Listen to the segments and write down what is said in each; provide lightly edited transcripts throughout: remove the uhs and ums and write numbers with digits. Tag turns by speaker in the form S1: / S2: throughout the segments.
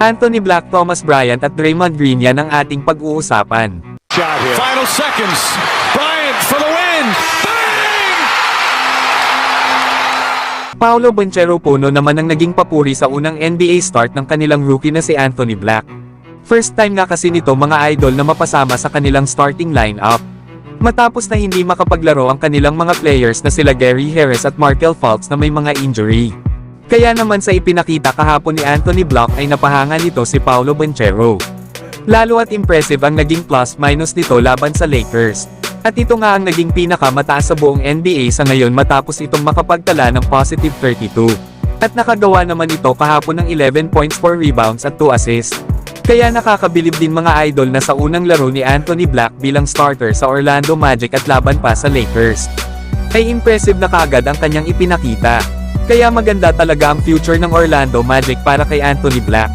S1: Anthony Black, Thomas Bryant at Draymond Green, yan ang ating pag-uusapan.
S2: Final seconds. Bryant for the win. Bang!
S1: Paolo Banchero Puno naman ang naging papuri sa unang NBA start ng kanilang rookie na si Anthony Black. First time nga kasi nito mga idol na mapasama sa kanilang starting lineup. Matapos na hindi makapaglaro ang kanilang mga players na sila Gary Harris at Markelle Fultz na may mga injury. Kaya naman sa ipinakita kahapon ni Anthony Black ay napahanga nito si Paolo Banchero. Lalo at impressive ang naging plus-minus nito laban sa Lakers. At ito nga ang naging pinakamataas sa buong NBA sa ngayon matapos itong makapagtala ng positive 32. At nakagawa naman ito kahapon ng 11 points, 4 rebounds at 2 assists. Kaya nakakabilib din mga idol na sa unang laro ni Anthony Black bilang starter sa Orlando Magic at laban pa sa Lakers, ay impressive na kagad ang kanyang ipinakita. Kaya maganda talaga ang future ng Orlando Magic para kay Anthony Black.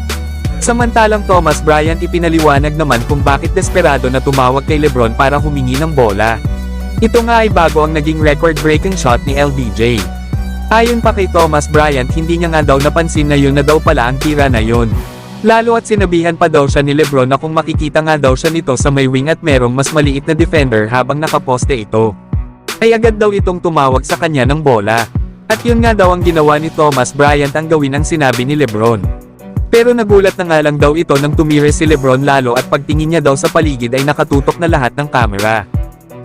S1: Samantalang Thomas Bryant ipinaliwanag naman kung bakit desperado na tumawag kay LeBron para humingi ng bola. Ito nga ay bago ang naging record-breaking shot ni LBJ. Ayon pa kay Thomas Bryant, hindi niya nga daw napansin na yun na daw pala ang tira na yun. Lalo at sinabihan pa daw siya ni LeBron na kung makikita nga daw siya nito sa may wing at merong mas maliit na defender habang nakaposte ito, ay agad daw itong tumawag sa kanya ng bola. At yun nga daw ang ginawa ni Thomas Bryant ang gawin ang sinabi ni LeBron. Pero nagulat na nga lang daw ito nang tumire si LeBron lalo at pagtingin niya daw sa paligid ay nakatutok na lahat ng kamera.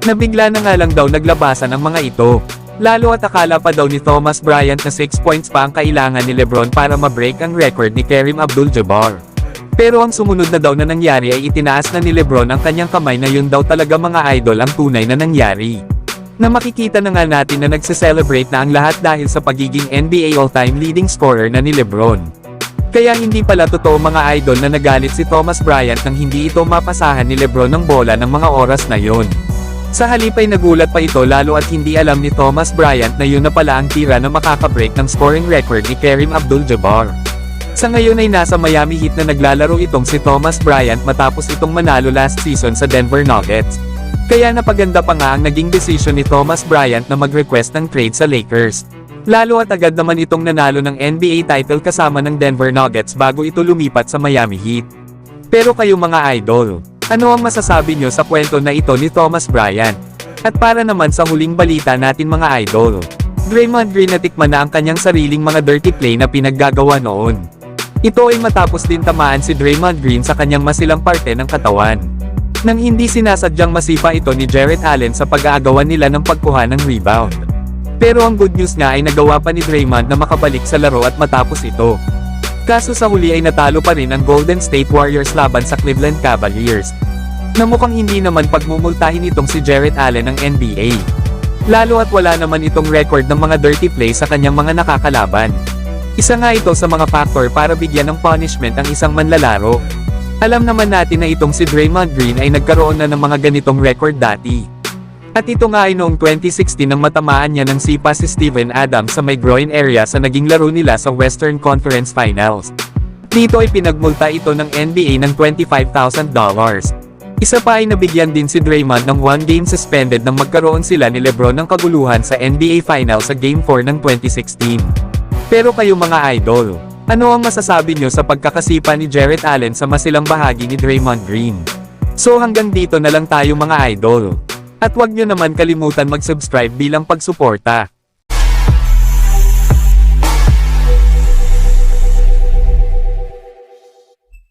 S1: Nabigla na nga lang daw naglabasan ang mga ito. Lalo at akala pa daw ni Thomas Bryant na 6 points pa ang kailangan ni LeBron para ma-break ang record ni Kareem Abdul-Jabbar. Pero ang sumunod na daw na nangyari ay itinaas na ni LeBron ang kanyang kamay na yun daw talaga mga idol ang tunay na nangyari. Na makikita na nga natin na nagse-celebrate na ang lahat dahil sa pagiging NBA all-time leading scorer na ni LeBron. Kaya hindi pala totoo mga idol na nagalit si Thomas Bryant nang hindi ito mapasahan ni LeBron ng bola ng mga oras na yon. Sa halip ay nagulat pa ito lalo at hindi alam ni Thomas Bryant na yun na pala ang tira na makaka-break ng scoring record ni Kareem Abdul-Jabbar. Sa ngayon ay nasa Miami Heat na naglalaro itong si Thomas Bryant matapos itong manalo last season sa Denver Nuggets. Kaya napaganda pa nga ang naging desisyon ni Thomas Bryant na mag-request ng trade sa Lakers. Lalo at agad naman itong nanalo ng NBA title kasama ng Denver Nuggets bago ito lumipat sa Miami Heat. Pero kayo mga idol, ano ang masasabi nyo sa kwento na ito ni Thomas Bryant? At para naman sa huling balita natin mga idol, Draymond Green natikman na ang kanyang sariling mga dirty play na pinaggagawa noon. Ito ay matapos din tamaan si Draymond Green sa kanyang masilang parte ng katawan. Nang hindi sinasadyang masipa ito ni Jarrett Allen sa pag-aagawan nila ng pagkuha ng rebound. Pero ang good news nga ay nagawa pa ni Draymond na makabalik sa laro at matapos ito. Kaso sa huli ay natalo pa rin ang Golden State Warriors laban sa Cleveland Cavaliers, na mukhang hindi naman pagmumultahin itong si Jarrett Allen ng NBA. Lalo at wala naman itong record ng mga dirty play sa kanyang mga nakakalaban. Isa nga ito sa mga factor para bigyan ng punishment ang isang manlalaro. Alam naman natin na itong si Draymond Green ay nagkaroon na ng mga ganitong record dati. At ito nga ay noong 2016 nang matamaan niya ng sipa si Steven Adams sa may groin area sa naging laro nila sa Western Conference Finals. Dito ay pinagmulta ito ng NBA ng $25,000. Isa pa ay nabigyan din si Draymond ng 1 game suspended nang magkaroon sila ni LeBron ng kaguluhan sa NBA Finals sa Game 4 ng 2016. Pero kayo mga idol, ano ang masasabi nyo sa pagkakasipa ni Jarrett Allen sa masilang bahagi ni Draymond Green? So hanggang dito na lang tayo mga idol. At huwag nyo naman kalimutan mag-subscribe bilang pagsuporta.